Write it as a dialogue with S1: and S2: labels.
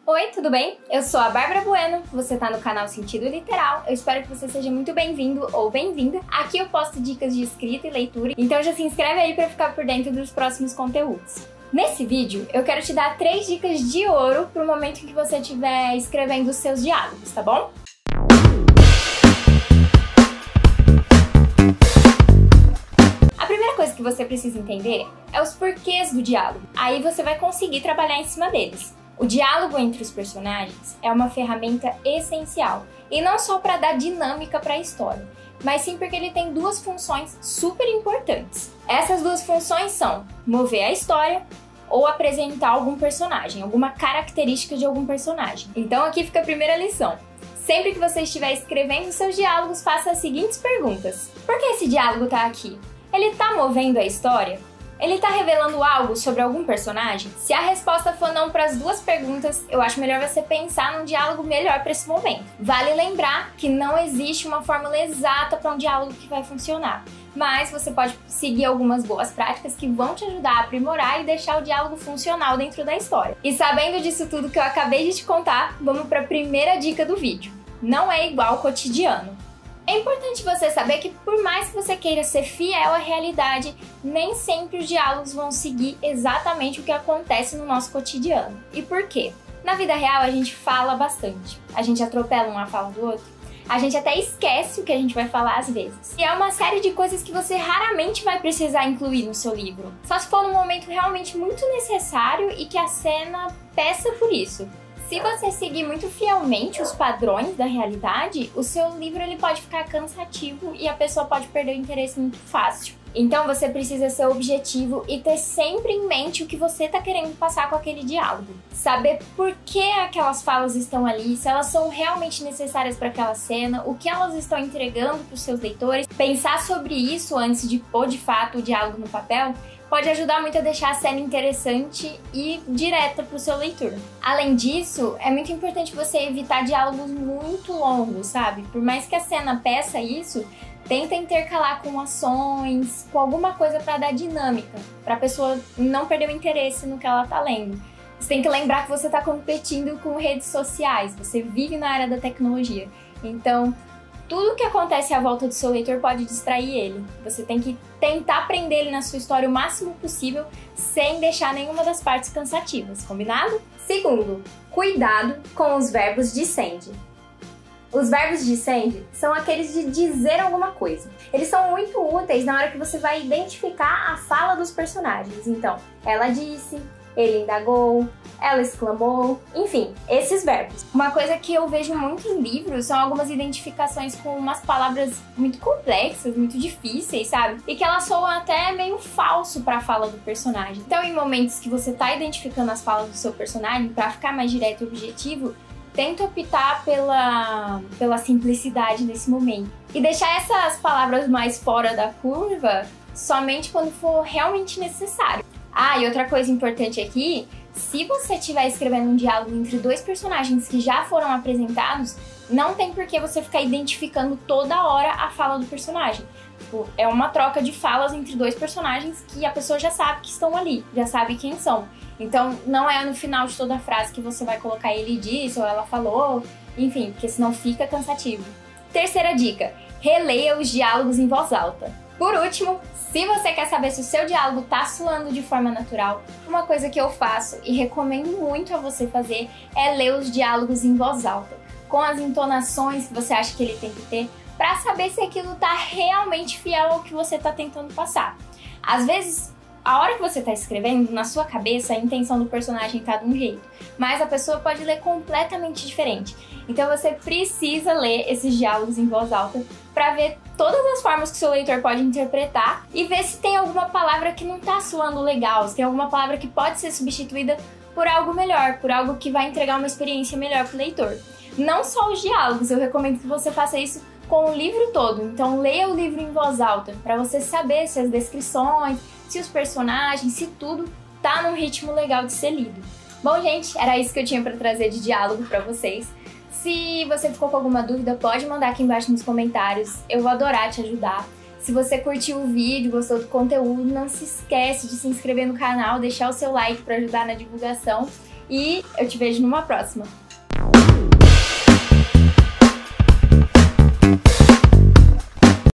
S1: Oi, tudo bem? Eu sou a Bárbara Bueno, você tá no canal Sentido Literal. Eu espero que você seja muito bem-vindo ou bem-vinda. Aqui eu posto dicas de escrita e leitura, então já se inscreve aí pra ficar por dentro dos próximos conteúdos. Nesse vídeo, eu quero te dar 3 dicas de ouro pro momento em que você estiver escrevendo os seus diálogos, tá bom? A primeira coisa que você precisa entender é os porquês do diálogo. Aí você vai conseguir trabalhar em cima deles. O diálogo entre os personagens é uma ferramenta essencial, e não só para dar dinâmica para a história, mas sim porque ele tem 2 funções super importantes. Essas 2 funções são mover a história ou apresentar algum personagem, alguma característica de algum personagem. Então aqui fica a primeira lição. Sempre que você estiver escrevendo seus diálogos, faça as seguintes perguntas. Por que esse diálogo está aqui? Ele está movendo a história? Ele tá revelando algo sobre algum personagem? Se a resposta for não para as 2 perguntas, eu acho melhor você pensar num diálogo melhor para esse momento. Vale lembrar que não existe uma fórmula exata para um diálogo que vai funcionar, mas você pode seguir algumas boas práticas que vão te ajudar a aprimorar e deixar o diálogo funcional dentro da história. E sabendo disso tudo que eu acabei de te contar, vamos para a primeira dica do vídeo. Não é igual ao cotidiano. É importante você saber que, por mais que você queira ser fiel à realidade, nem sempre os diálogos vão seguir exatamente o que acontece no nosso cotidiano. E por quê? Na vida real a gente fala bastante, a gente atropela uma fala do outro, a gente até esquece o que a gente vai falar às vezes. E é uma série de coisas que você raramente vai precisar incluir no seu livro, só se for num momento realmente muito necessário e que a cena peça por isso. Se você seguir muito fielmente os padrões da realidade, o seu livro ele pode ficar cansativo e a pessoa pode perder o interesse muito fácil. Então você precisa ser objetivo e ter sempre em mente o que você está querendo passar com aquele diálogo. Saber por que aquelas falas estão ali, se elas são realmente necessárias para aquela cena, o que elas estão entregando para os seus leitores. Pensar sobre isso antes de pôr de fato o diálogo no papel pode ajudar muito a deixar a cena interessante e direta para o seu leitor. Além disso, é muito importante você evitar diálogos muito longos, sabe? Por mais que a cena peça isso, tenta intercalar com ações, com alguma coisa para dar dinâmica, para a pessoa não perder o interesse no que ela está lendo. Você tem que lembrar que você está competindo com redes sociais, você vive na área da tecnologia, então tudo que acontece à volta do seu leitor pode distrair ele. Você tem que tentar prender ele na sua história o máximo possível, sem deixar nenhuma das partes cansativas, combinado? Segundo, cuidado com os verbos de send. Os verbos de send são aqueles de dizer alguma coisa. Eles são muito úteis na hora que você vai identificar a fala dos personagens. Então, ela disse, ele indagou, ela exclamou, enfim, esses verbos. Uma coisa que eu vejo muito em livros são algumas identificações com umas palavras muito complexas, muito difíceis, sabe? E que elas soam até meio falso para a fala do personagem. Então, em momentos que você tá identificando as falas do seu personagem, para ficar mais direto e objetivo, tenta optar pela simplicidade nesse momento. E deixar essas palavras mais fora da curva somente quando for realmente necessário. Ah, e outra coisa importante aqui, se você estiver escrevendo um diálogo entre 2 personagens que já foram apresentados, não tem por que você ficar identificando toda hora a fala do personagem. Tipo, é uma troca de falas entre 2 personagens que a pessoa já sabe que estão ali, já sabe quem são. Então, não é no final de toda a frase que você vai colocar ele disse ou ela falou, enfim, porque senão fica cansativo. Terceira dica, releia os diálogos em voz alta. Por último, se você quer saber se o seu diálogo tá soando de forma natural, uma coisa que eu faço e recomendo muito a você fazer é ler os diálogos em voz alta, com as entonações que você acha que ele tem que ter, para saber se aquilo tá realmente fiel ao que você tá tentando passar. Às vezes, a hora que você tá escrevendo, na sua cabeça, a intenção do personagem tá de um jeito, mas a pessoa pode ler completamente diferente. Então você precisa ler esses diálogos em voz alta para ver todas as formas que o seu leitor pode interpretar e ver se tem alguma palavra que não tá soando legal, se tem alguma palavra que pode ser substituída por algo melhor, por algo que vai entregar uma experiência melhor pro leitor. Não só os diálogos, eu recomendo que você faça isso com o livro todo. Então leia o livro em voz alta, para você saber se as descrições, se os personagens, se tudo tá num ritmo legal de ser lido. Bom, gente, era isso que eu tinha para trazer de diálogo para vocês. Se você ficou com alguma dúvida, pode mandar aqui embaixo nos comentários, eu vou adorar te ajudar. Se você curtiu o vídeo, gostou do conteúdo, não se esquece de se inscrever no canal, deixar o seu like para ajudar na divulgação e eu te vejo numa próxima.